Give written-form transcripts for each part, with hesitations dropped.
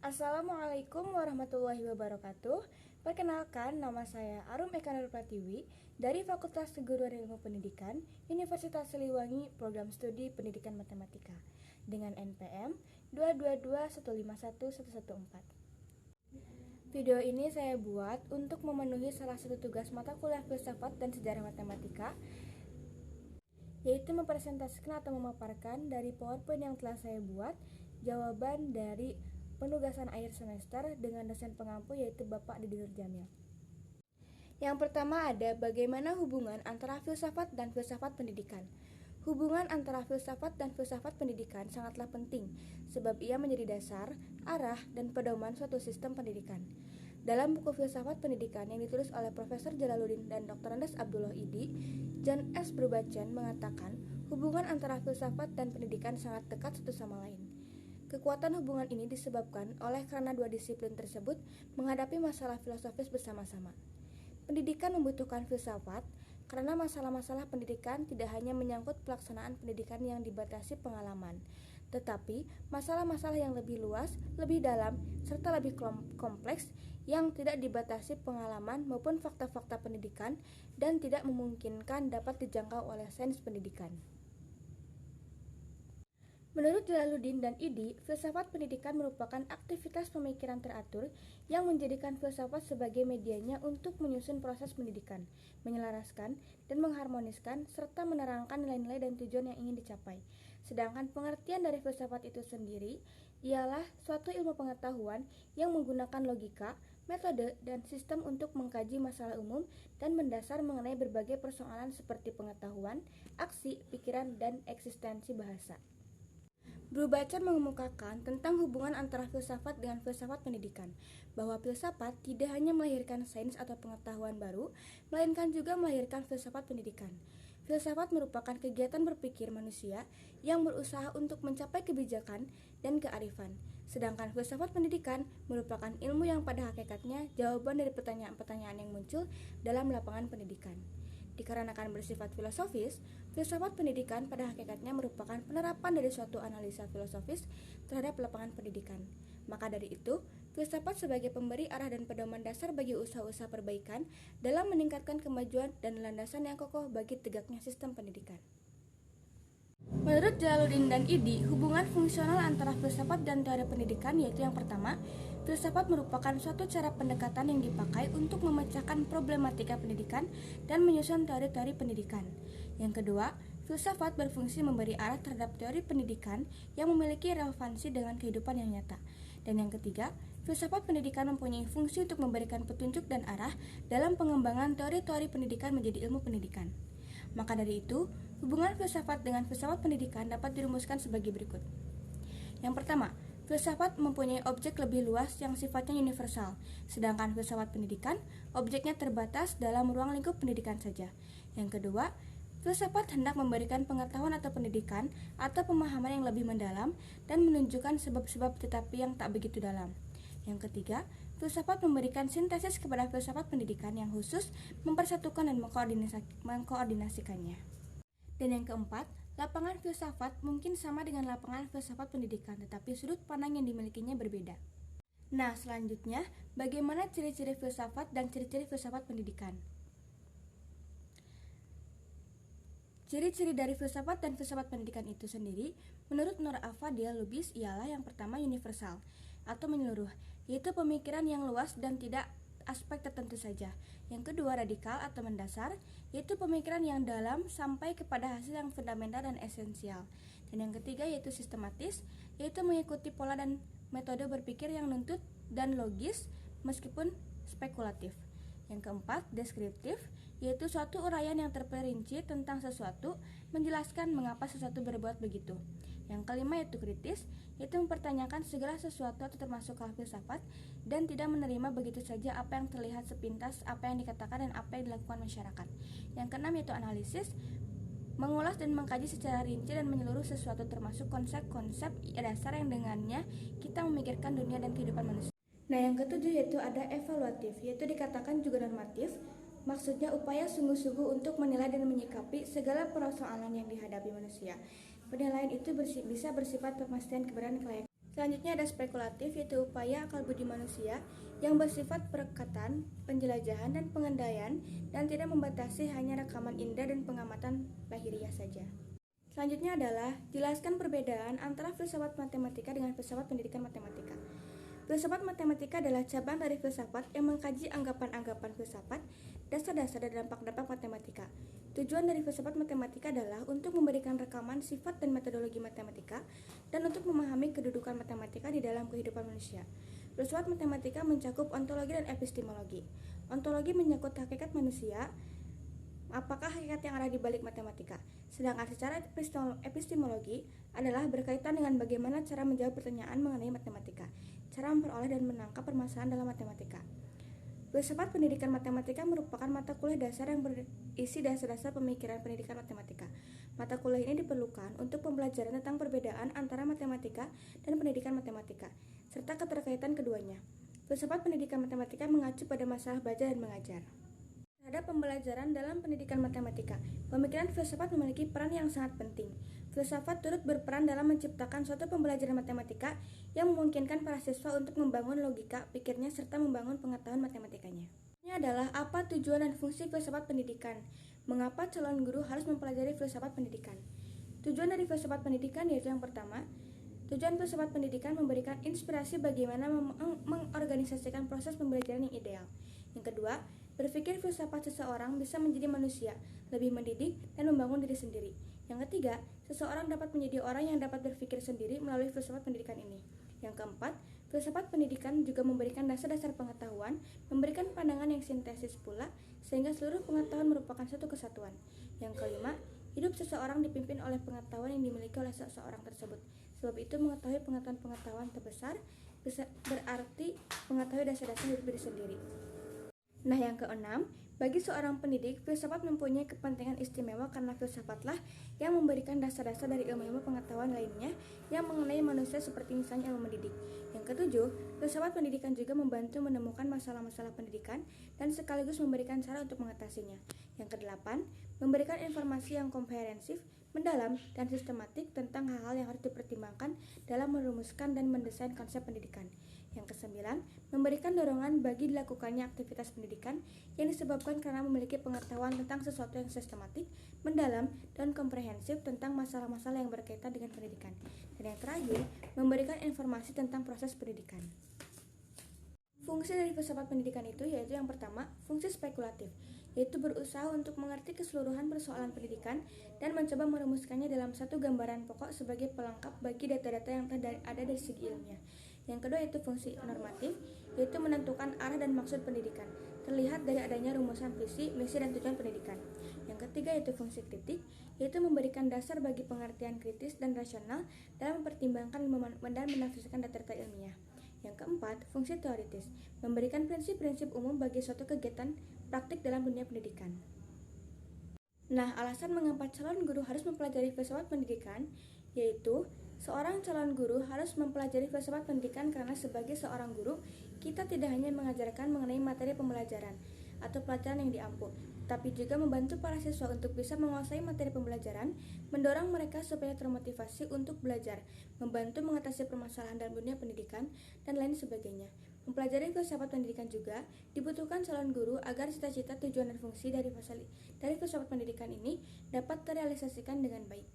Assalamualaikum warahmatullahi wabarakatuh. Perkenalkan, nama saya Arum Eka Nur Pratiwi dari Fakultas Keguruan Ilmu Pendidikan Universitas Siliwangi, Program Studi Pendidikan Matematika dengan NPM 222151114. Video ini saya buat untuk memenuhi salah satu tugas mata kuliah filsafat dan sejarah matematika, yaitu mempresentasikan atau memaparkan dari PowerPoint yang telah saya buat jawaban dari penugasan akhir semester dengan dosen pengampu yaitu Bapak Didi Nurjamil. Yang pertama ada bagaimana hubungan antara filsafat dan filsafat pendidikan. Hubungan antara filsafat dan filsafat pendidikan sangatlah penting sebab ia menjadi dasar, arah, dan pedoman suatu sistem pendidikan. Dalam buku Filsafat Pendidikan yang ditulis oleh Profesor Jalaluddin dan Dr. Andes Abdullah Idi, John S. Brubachen mengatakan hubungan antara filsafat dan pendidikan sangat dekat satu sama lain. Kekuatan hubungan ini disebabkan oleh karena dua disiplin tersebut menghadapi masalah filosofis bersama-sama. Pendidikan membutuhkan filsafat karena masalah-masalah pendidikan tidak hanya menyangkut pelaksanaan pendidikan yang dibatasi pengalaman, tetapi masalah-masalah yang lebih luas, lebih dalam, serta lebih kompleks yang tidak dibatasi pengalaman maupun fakta-fakta pendidikan dan tidak memungkinkan dapat dijangkau oleh sains pendidikan. Menurut Jalaluddin dan Idi, filsafat pendidikan merupakan aktivitas pemikiran teratur yang menjadikan filsafat sebagai medianya untuk menyusun proses pendidikan, menyelaraskan dan mengharmoniskan, serta menerangkan nilai-nilai dan tujuan yang ingin dicapai. Sedangkan pengertian dari filsafat itu sendiri ialah suatu ilmu pengetahuan yang menggunakan logika, metode, dan sistem untuk mengkaji masalah umum dan mendasar mengenai berbagai persoalan seperti pengetahuan, aksi, pikiran, dan eksistensi bahasa. Brubachen mengemukakan tentang hubungan antara filsafat dengan filsafat pendidikan, bahwa filsafat tidak hanya melahirkan sains atau pengetahuan baru, melainkan juga melahirkan filsafat pendidikan. Filsafat merupakan kegiatan berpikir manusia yang berusaha untuk mencapai kebijakan dan kearifan, sedangkan filsafat pendidikan merupakan ilmu yang pada hakikatnya jawaban dari pertanyaan-pertanyaan yang muncul dalam lapangan pendidikan. Dikarenakan bersifat filosofis, filsafat pendidikan pada hakikatnya merupakan penerapan dari suatu analisa filosofis terhadap lapangan pendidikan. Maka dari itu, filsafat sebagai pemberi arah dan pedoman dasar bagi usaha-usaha perbaikan dalam meningkatkan kemajuan dan landasan yang kokoh bagi tegaknya sistem pendidikan. Menurut Jalaluddin dan Idi, hubungan fungsional antara filsafat dan teori pendidikan yaitu yang pertama, filsafat merupakan suatu cara pendekatan yang dipakai untuk memecahkan problematika pendidikan dan menyusun teori-teori pendidikan. Yang kedua, filsafat berfungsi memberi arah terhadap teori pendidikan yang memiliki relevansi dengan kehidupan yang nyata. Dan yang ketiga, filsafat pendidikan mempunyai fungsi untuk memberikan petunjuk dan arah dalam pengembangan teori-teori pendidikan menjadi ilmu pendidikan. Maka dari itu, hubungan filsafat dengan filsafat pendidikan dapat dirumuskan sebagai berikut. Yang pertama, filsafat mempunyai objek lebih luas yang sifatnya universal, sedangkan filsafat pendidikan objeknya terbatas dalam ruang lingkup pendidikan saja. Yang kedua, filsafat hendak memberikan pengetahuan atau pendidikan atau pemahaman yang lebih mendalam dan menunjukkan sebab-sebab tetapi yang tak begitu dalam. Yang ketiga, filsafat memberikan sintesis kepada filsafat pendidikan yang khusus mempersatukan dan mengkoordinasikannya. Dan yang keempat, lapangan filsafat mungkin sama dengan lapangan filsafat pendidikan, tetapi sudut pandang yang dimilikinya berbeda. Nah, selanjutnya, bagaimana ciri-ciri filsafat dan ciri-ciri filsafat pendidikan? Ciri-ciri dari filsafat dan filsafat pendidikan itu sendiri, menurut Nur Al-Fadil Lubis ialah yang pertama universal atau menyeluruh, yaitu pemikiran yang luas dan tidak aspek tertentu saja. Yang kedua radikal atau mendasar, yaitu pemikiran yang dalam sampai kepada hasil yang fundamental dan esensial. Dan yang ketiga yaitu sistematis, yaitu mengikuti pola dan metode berpikir yang nuntut dan logis meskipun spekulatif. Yang keempat, deskriptif, yaitu suatu uraian yang terperinci tentang sesuatu, menjelaskan mengapa sesuatu berbuat begitu. Yang kelima yaitu kritis, yaitu mempertanyakan segala sesuatu atau termasuk hal filsafat dan tidak menerima begitu saja apa yang terlihat sepintas, apa yang dikatakan dan apa yang dilakukan masyarakat. Yang keenam yaitu analisis, mengulas dan mengkaji secara rinci dan menyeluruh sesuatu termasuk konsep-konsep dasar yang dengannya kita memikirkan dunia dan kehidupan manusia. Nah, yang ketujuh yaitu ada evaluatif, yaitu dikatakan juga normatif, maksudnya upaya sungguh-sungguh untuk menilai dan menyikapi segala persoalan yang dihadapi manusia. Penilaian itu bisa bersifat pemastian kebenaran Selanjutnya ada spekulatif, yaitu upaya akal budi manusia yang bersifat perekatan, penjelajahan, dan pengendalian dan tidak membatasi hanya rekaman indera dan pengamatan lahiriah saja. Selanjutnya adalah jelaskan perbedaan antara filsafat matematika dengan filsafat pendidikan matematika. Filsafat matematika adalah cabang dari filsafat yang mengkaji anggapan-anggapan filsafat, dasar-dasar dan dampak-dampak matematika. Tujuan dari filsafat matematika adalah untuk memberikan rekaman sifat dan metodologi matematika dan untuk memahami kedudukan matematika di dalam kehidupan manusia. Filsafat matematika mencakup ontologi dan epistemologi. Ontologi menyangkut hakikat manusia, apakah hakikat yang ada di balik matematika. Sedangkan secara epistemologi adalah berkaitan dengan bagaimana cara menjawab pertanyaan mengenai matematika, cara memperoleh dan menangkap permasalahan dalam matematika. Filsafat pendidikan matematika merupakan mata kuliah dasar yang berisi dasar-dasar pemikiran pendidikan matematika. Mata kuliah ini diperlukan untuk pembelajaran tentang perbedaan antara matematika dan pendidikan matematika, serta keterkaitan keduanya. Filsafat pendidikan matematika mengacu pada masalah belajar dan mengajar. Terhadap pembelajaran dalam pendidikan matematika, pemikiran filsafat memiliki peran yang sangat penting. Filsafat turut berperan dalam menciptakan suatu pembelajaran matematika yang memungkinkan para siswa untuk membangun logika pikirnya serta membangun pengetahuan matematikanya. Ini adalah apa tujuan dan fungsi filsafat pendidikan. Mengapa calon guru harus mempelajari filsafat pendidikan? Tujuan dari filsafat pendidikan yaitu yang pertama, tujuan filsafat pendidikan memberikan inspirasi bagaimana mengorganisasikan proses pembelajaran yang ideal. Yang kedua, berpikir filsafat seseorang bisa menjadi manusia, lebih mendidik, dan membangun diri sendiri. Yang ketiga, seseorang dapat menjadi orang yang dapat berpikir sendiri melalui filsafat pendidikan ini. Yang keempat, filsafat pendidikan juga memberikan dasar-dasar pengetahuan, memberikan pandangan yang sintesis pula, sehingga seluruh pengetahuan merupakan satu kesatuan. Yang kelima, hidup seseorang dipimpin oleh pengetahuan yang dimiliki oleh seseorang tersebut. Sebab itu mengetahui pengetahuan terbesar berarti mengetahui dasar-dasar hidup diri sendiri. Nah, yang keenam, bagi seorang pendidik, filsafat mempunyai kepentingan istimewa karena filsafatlah yang memberikan dasar-dasar dari ilmu-ilmu pengetahuan lainnya yang mengenai manusia seperti misalnya ilmu mendidik. Yang ketujuh, filsafat pendidikan juga membantu menemukan masalah-masalah pendidikan dan sekaligus memberikan cara untuk mengatasinya. Yang kedelapan, memberikan informasi yang komprehensif, mendalam, dan sistematik tentang hal-hal yang harus dipertimbangkan dalam merumuskan dan mendesain konsep pendidikan. Yang kesembilan, memberikan dorongan bagi dilakukannya aktivitas pendidikan yang disebabkan karena memiliki pengetahuan tentang sesuatu yang sistematik, mendalam, dan komprehensif tentang masalah-masalah yang berkaitan dengan pendidikan. Dan yang terakhir, memberikan informasi tentang proses pendidikan. Fungsi dari filsafat pendidikan itu yaitu yang pertama, fungsi spekulatif, yaitu berusaha untuk mengerti keseluruhan persoalan pendidikan dan mencoba merumuskannya dalam satu gambaran pokok sebagai pelengkap bagi data-data yang ada dari segi ilmiah. Yang kedua yaitu fungsi normatif, yaitu menentukan arah dan maksud pendidikan, terlihat dari adanya rumusan visi, misi, dan tujuan pendidikan. Yang ketiga yaitu fungsi kritik, yaitu memberikan dasar bagi pengertian kritis dan rasional dalam mempertimbangkan dan menafsirkan data-data ilmiah. Yang keempat, fungsi teoritis, memberikan prinsip-prinsip umum bagi suatu kegiatan praktik dalam dunia pendidikan. Nah, alasan mengapa calon guru harus mempelajari filsafat pendidikan, yaitu seorang calon guru harus mempelajari filsafat pendidikan karena sebagai seorang guru, kita tidak hanya mengajarkan mengenai materi pembelajaran atau pelajaran yang diampu, tapi juga membantu para siswa untuk bisa menguasai materi pembelajaran, mendorong mereka supaya termotivasi untuk belajar, membantu mengatasi permasalahan dalam dunia pendidikan, dan lain sebagainya. Mempelajari filsafat pendidikan juga dibutuhkan calon guru agar cita-cita, tujuan, dan fungsi dari filsafat pendidikan ini dapat terrealisasikan dengan baik.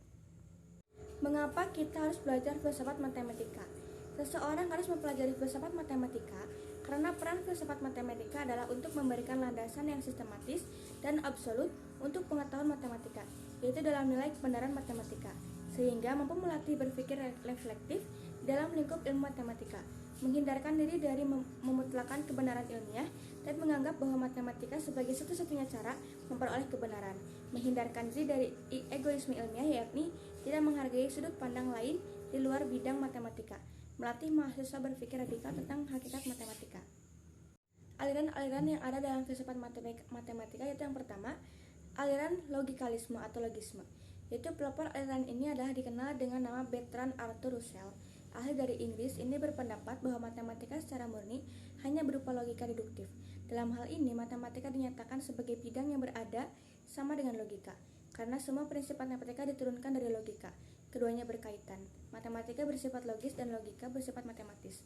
Mengapa kita harus belajar filsafat matematika? Seseorang harus mempelajari filsafat matematika karena peran filsafat matematika adalah untuk memberikan landasan yang sistematis dan absolut untuk pengetahuan matematika, yaitu dalam nilai kebenaran matematika, sehingga mampu melatih berpikir reflektif dalam lingkup ilmu matematika, menghindarkan diri dari memutlakan kebenaran ilmiah dan menganggap bahwa matematika sebagai satu-satunya cara memperoleh kebenaran, menghindarkan diri dari egoisme ilmiah, yakni tidak menghargai sudut pandang lain di luar bidang matematika, melatih mahasiswa berpikir radikal tentang hakikat matematika. Aliran-aliran yang ada dalam filsafat matematika yaitu yang pertama, aliran logikalisme atau logisme, yaitu pelopor aliran ini adalah dikenal dengan nama Bertrand Arthur Russell. Ahli dari Inggris ini berpendapat bahwa matematika secara murni hanya berupa logika deduktif. Dalam hal ini, matematika dinyatakan sebagai bidang yang berada sama dengan logika, karena semua prinsip matematika diturunkan dari logika. keduanya berkaitan. Matematika bersifat logis dan logika bersifat matematis.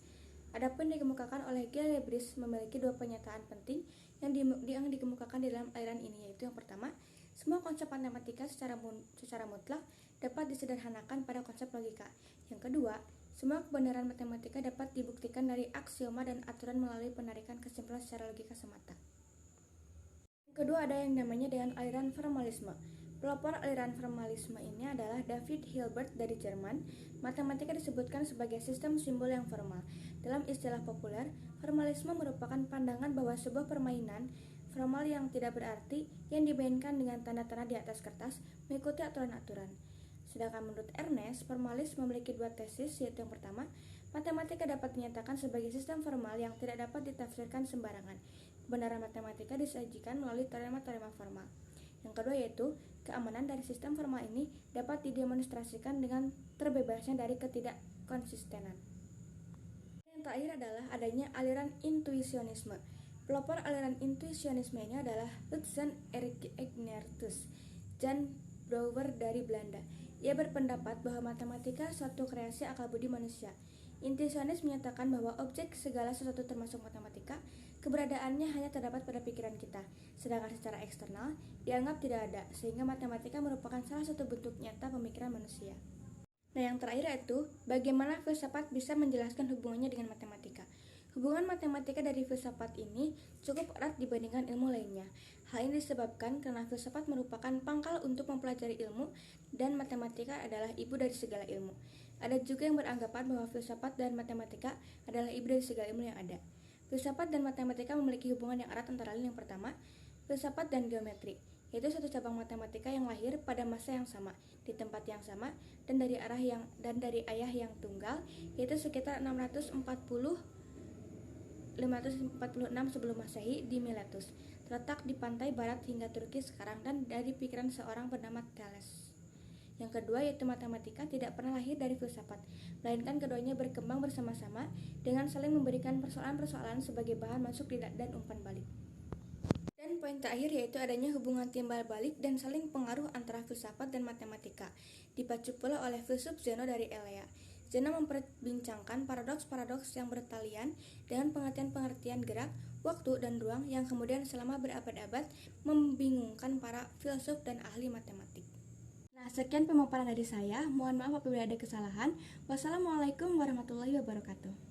Adapun dikemukakan oleh Gilles memiliki dua pernyataan penting yang dikemukakan di dalam aliran ini, yaitu yang pertama, semua konsep matematika secara mutlak dapat disederhanakan pada konsep logika. Yang kedua, semua kebenaran matematika dapat dibuktikan dari aksioma dan aturan melalui penarikan kesimpulan secara logika semata. Yang kedua ada yang namanya dengan aliran formalisme. Pelopor aliran formalisme ini adalah David Hilbert dari Jerman. Matematika disebutkan sebagai sistem simbol yang formal. Dalam istilah populer, formalisme merupakan pandangan bahwa sebuah permainan formal yang tidak berarti yang dimainkan dengan tanda-tanda di atas kertas mengikuti aturan-aturan. Sedangkan menurut Ernest, formalis memiliki dua tesis, yaitu yang pertama, matematika dapat dinyatakan sebagai sistem formal yang tidak dapat ditafsirkan sembarangan. Kebenaran matematika disajikan melalui teorema-teorema formal. Yang kedua yaitu, keamanan dari sistem formal ini dapat didemonstrasikan dengan terbebasnya dari ketidakkonsistenan. Yang terakhir adalah adanya aliran intuisionisme. Pelopor aliran intuisionisme ini adalah Lutsen Erik Ignatius Jan Brouwer dari Belanda. Ia berpendapat bahwa matematika suatu kreasi akal budi manusia. Intuisionis menyatakan bahwa objek segala sesuatu termasuk matematika, keberadaannya hanya terdapat pada pikiran kita, sedangkan secara eksternal dianggap tidak ada, sehingga matematika merupakan salah satu bentuk nyata pemikiran manusia. Nah, yang terakhir yaitu bagaimana filsafat bisa menjelaskan hubungannya dengan matematika. Hubungan matematika dari filsafat ini cukup erat dibandingkan ilmu lainnya. Hal ini disebabkan karena filsafat merupakan pangkal untuk mempelajari ilmu dan matematika adalah ibu dari segala ilmu. Ada juga yang beranggapan bahwa filsafat dan matematika adalah ibu dari segala ilmu yang ada. Filsafat dan matematika memiliki hubungan yang erat antara lain yang pertama, filsafat dan geometri, yaitu satu cabang matematika yang lahir pada masa yang sama, di tempat yang sama, dan dari ayah yang tunggal, yaitu sekitar 546 sebelum Masehi di Miletus, terletak di pantai barat hingga Turki sekarang, dan dari pikiran seorang bernama Thales. Yang kedua yaitu matematika tidak pernah lahir dari filsafat, melainkan keduanya berkembang bersama-sama dengan saling memberikan persoalan-persoalan sebagai bahan masuk dan umpan balik. Dan poin terakhir yaitu adanya hubungan timbal balik dan saling pengaruh antara filsafat dan matematika, dipacu pula oleh filsuf Zeno dari Elea. Zeno memperbincangkan paradoks-paradoks yang bertalian dengan pengertian-pengertian gerak, waktu, dan ruang yang kemudian selama berabad-abad membingungkan para filsuf dan ahli matematik. Nah, sekian pemaparan dari saya. Mohon maaf apabila ada kesalahan. Wassalamualaikum warahmatullahi wabarakatuh.